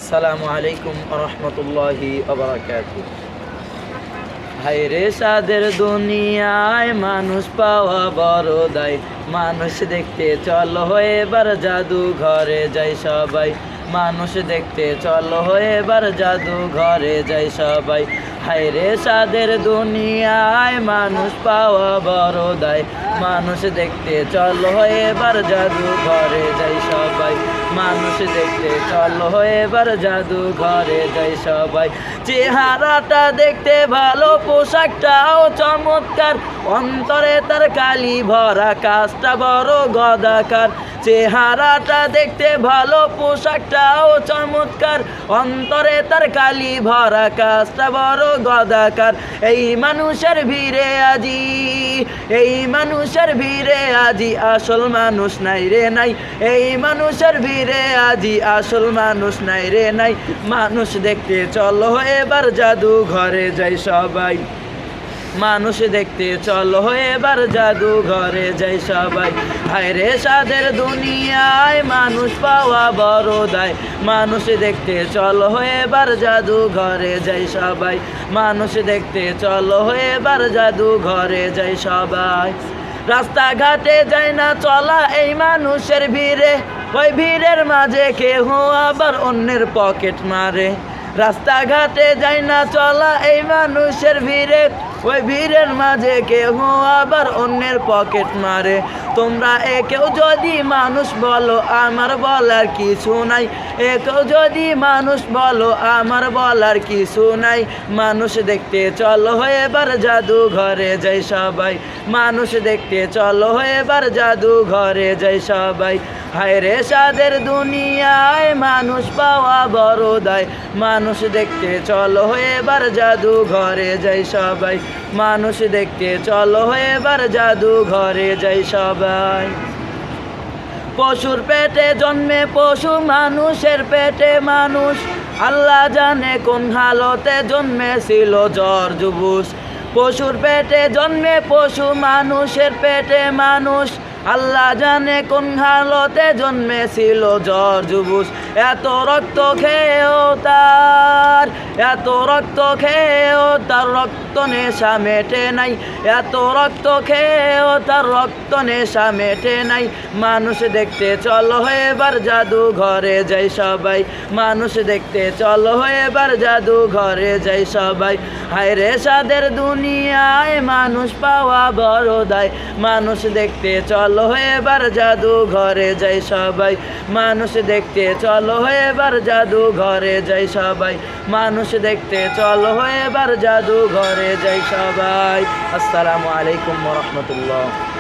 আসসালামু আলাইকুম রহমতুল্লাহি ওয়াবারাকাতুহু। হায়রে সাদের দুনিয়ায় মানুষ পাওয়া বড় দায়। মানুষ দেখতে চলো এবার জাদু ঘরে যাই সবাই। মানুষ দেখতে চলো এবার জাদু ঘরে যাই সবাই। হায়রে সাদের দুনিয়ায় মানুষ পাওয়া বড় দায়। মানুষ দেখতে চলো এবার জাদু ঘরে যাই সবাই। মানুষ দেখতে চলো এবার জাদু ঘরে যাই সবাই। চেহারাটা দেখতে ভালো, পোশাকটাও চমৎকার, অন্তরে তার কালি ভরা, কাজটা বড় গদাকার। চেহারাটা দেখতে ভালো, পোশাকটাও চমৎকার, অন্তরে তার কালি ভরা, কাজটা বড় গদাকার। এই মানুষের ভিড়ে আজি, এই মানুষের ভিড়ে আজি আসল মানুষ নাই রে নাই। এই মানুষের ভিড়ে আজি আসল মানুষ নাই রে নাই। মানুষ দেখতে চলো এবার জাদু ঘরে যাই সবাই। মানুষ দেখতে চলো এবার জাদু ঘরে যাই সবাই। হায়রে সাদের দুনিয়ায় মানুষ পাওয়া বড় দায়। মানুষ দেখতে চলো এবার জাদু ঘরে যাই সবাই। মানুষ দেখতে চলো এবার জাদু ঘরে যাই সবাই। রাস্তাঘাটে যায় না চলা এই মানুষের ভিড়ে, ওই ভিড়ের মাঝে কেহ আবার অন্যের পকেট মারে। রাস্তাঘাটে যায় না চলা এই মানুষের ভিড়ে, ওই ভিড়ের মাঝে কেহ আবার অন্যের পকেট মারে। তোমরা একেও যদি মানুষ বলো আমার বলার কিছু নাই। একেও যদি মানুষ বলো আমার বলার কিছু নাই। মানুষ দেখতে চলো এবার জাদু ঘরে যাই সবাই। মানুষ দেখতে চলো এবার জাদু ঘরে যাই সবাই। হায়রে সাদের দুনিয়ায় মানুষ পাওয়া বড় দায়। মানুষ দেখতে চলো এবার জাদু ঘরে যাই সবাই। মানুষ দেখতে চলো এবার জাদু ঘরে যাই সবাই। পশুর পেটে জন্মে পশু, মানুষের পেটে মানুষ। আল্লাহ জানে কোন হালতে জন্মেছিল জ্বর জুবুস। পশুর পেটে জন্মে পশু, মানুষের পেটে মানুষ। আল্লাহ জানে কোন হালতে জন্মেছিল জ্বর জুবুস। এত রক্ত খেয়েও তার, এত রক্ত খেয়েও তার রক্ত নেশা মেটে নাই। এত রক্ত খেয়েও তার রক্ত নেশা মেটে নাই। মানুষ দেখতে চলো এবার জাদু ঘরে যাই সবাই। মানুষ দেখতে চলো এবার জাদু ঘরে যাই সবাই। হায়রে সাদের দুনিয়ায় মানুষ পাওয়া বড় দায়। মানুষ দেখতে চলো এবার জাদু ঘরে যাই সবাই। মানুষ দেখতে চলো এবার জাদু ঘরে যাই সবাই। মানুষ দেখতে চলো এবার জাদু ঘরে যাই সবাই। আসসালামু আলাইকুম ওয়া রাহমাতুল্লাহ।